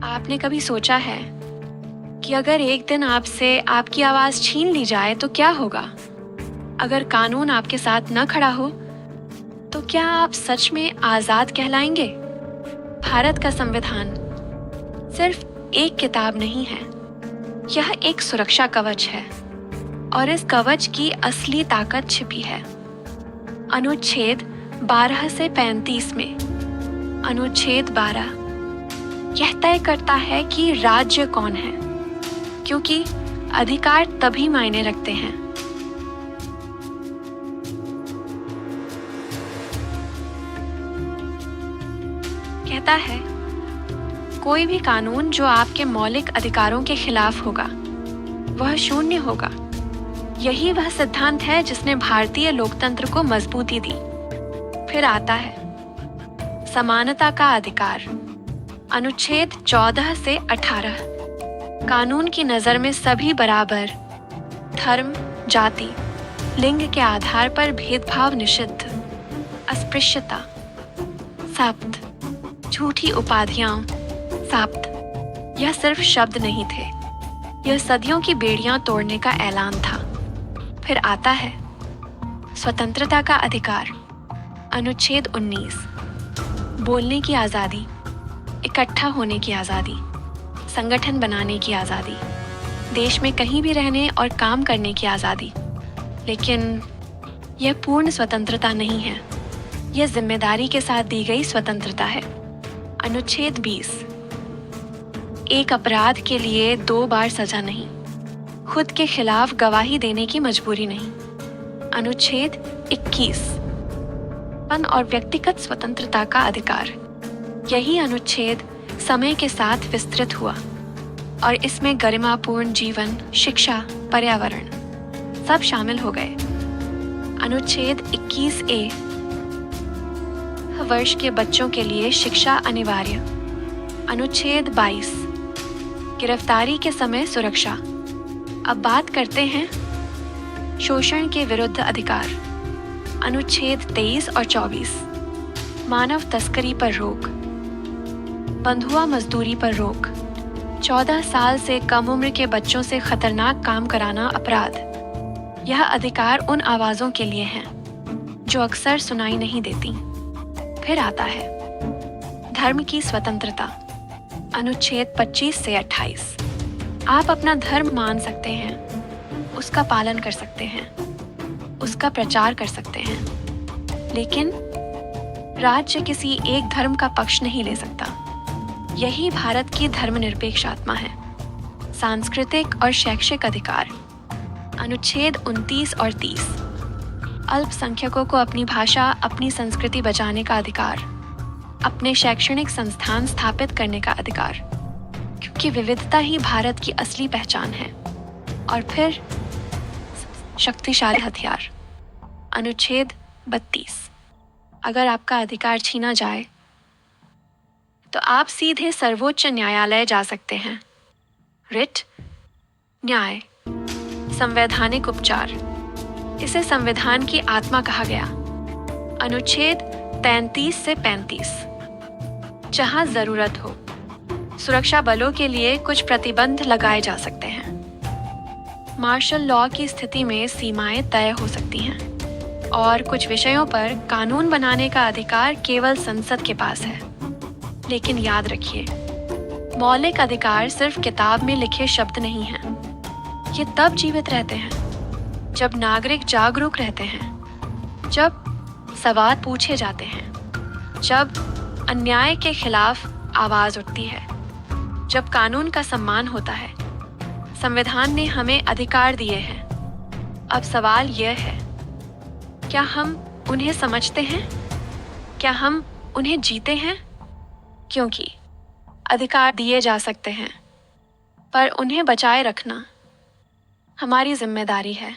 आपने कभी सोचा है कि अगर एक दिन आपसे आपकी आवाज़ छीन ली जाए तो क्या होगा? अगर कानून आपके साथ न खड़ा हो तो क्या आप सच में आज़ाद कहलाएंगे? भारत का संविधान सिर्फ एक किताब नहीं है, यह एक सुरक्षा कवच है और इस कवच की असली ताकत छिपी है अनुच्छेद 12 से 35 में। अनुच्छेद 12 यह तय करता है कि राज्य कौन है, क्योंकि अधिकार तभी मायने रखते हैं कहता है कोई भी कानून जो आपके मौलिक अधिकारों के खिलाफ होगा वह शून्य होगा। यही वह सिद्धांत है जिसने भारतीय लोकतंत्र को मजबूती दी। फिर आता है समानता का अधिकार। अनुच्छेद 14 से 18 कानून की नज़र में सभी बराबर, धर्म, जाति, लिंग के आधार पर भेदभाव निषिद्ध, अस्पृश्यता शब्द, झूठी उपाधियां शब्द। यह सिर्फ शब्द नहीं थे, यह सदियों की बेड़ियां तोड़ने का ऐलान था। फिर आता है स्वतंत्रता का अधिकार। अनुच्छेद 19 बोलने की आज़ादी, इकट्ठा होने की आज़ादी, संगठन बनाने की आज़ादी, देश में कहीं भी रहने और काम करने की आज़ादी। लेकिन यह पूर्ण स्वतंत्रता नहीं है, यह जिम्मेदारी के साथ दी गई स्वतंत्रता है। अनुच्छेद 20 एक अपराध के लिए 2 बार सजा नहीं, खुद के खिलाफ गवाही देने की मजबूरी नहीं। अनुच्छेद 21 पन और व्यक्तिगत स्वतंत्रता का अधिकार। यही अनुच्छेद समय के साथ विस्तृत हुआ और इसमें गरिमापूर्ण जीवन, शिक्षा, पर्यावरण सब शामिल हो गए। अनुच्छेद 21A वर्ष के बच्चों के लिए शिक्षा अनिवार्य। अनुच्छेद 22 गिरफ्तारी के समय सुरक्षा। अब बात करते हैं शोषण के विरुद्ध अधिकार। अनुच्छेद 23 और 24 मानव तस्करी पर रोक, बंधुआ मजदूरी पर रोक, 14 साल से कम उम्र के बच्चों से खतरनाक काम कराना अपराध। यह अधिकार उन आवाज़ों के लिए हैं जो अक्सर सुनाई नहीं देती। फिर आता है धर्म की स्वतंत्रता। अनुच्छेद 25 से 28 आप अपना धर्म मान सकते हैं, उसका पालन कर सकते हैं, उसका प्रचार कर सकते हैं, लेकिन राज्य किसी एक धर्म का पक्ष नहीं ले सकता। यही भारत की धर्मनिरपेक्ष आत्मा है। सांस्कृतिक और शैक्षिक अधिकार। अनुच्छेद 29 और 30 अल्पसंख्यकों को अपनी भाषा, अपनी संस्कृति बचाने का अधिकार, अपने शैक्षणिक संस्थान स्थापित करने का अधिकार, क्योंकि विविधता ही भारत की असली पहचान है। और फिर शक्तिशाली हथियार। अनुच्छेद 32 अगर आपका अधिकार छीना जाए तो आप सीधे सर्वोच्च न्यायालय जा सकते हैं। रिट, न्याय, संवैधानिक उपचार, इसे संविधान की आत्मा कहा गया। अनुच्छेद 33 से 35 जहां जरूरत हो सुरक्षा बलों के लिए कुछ प्रतिबंध लगाए जा सकते हैं। मार्शल लॉ की स्थिति में सीमाएं तय हो सकती हैं और कुछ विषयों पर कानून बनाने का अधिकार केवल संसद के पास है। लेकिन याद रखिए, मौलिक अधिकार सिर्फ किताब में लिखे शब्द नहीं हैं। ये तब जीवित रहते हैं जब नागरिक जागरूक रहते हैं, जब सवाल पूछे जाते हैं, जब अन्याय के खिलाफ आवाज उठती है, जब कानून का सम्मान होता है। संविधान ने हमें अधिकार दिए हैं। अब सवाल यह है, क्या हम उन्हें समझते हैं? क्या हम उन्हें जीते हैं? क्योंकि अधिकार दिए जा सकते हैं, पर उन्हें बचाए रखना हमारी जिम्मेदारी है।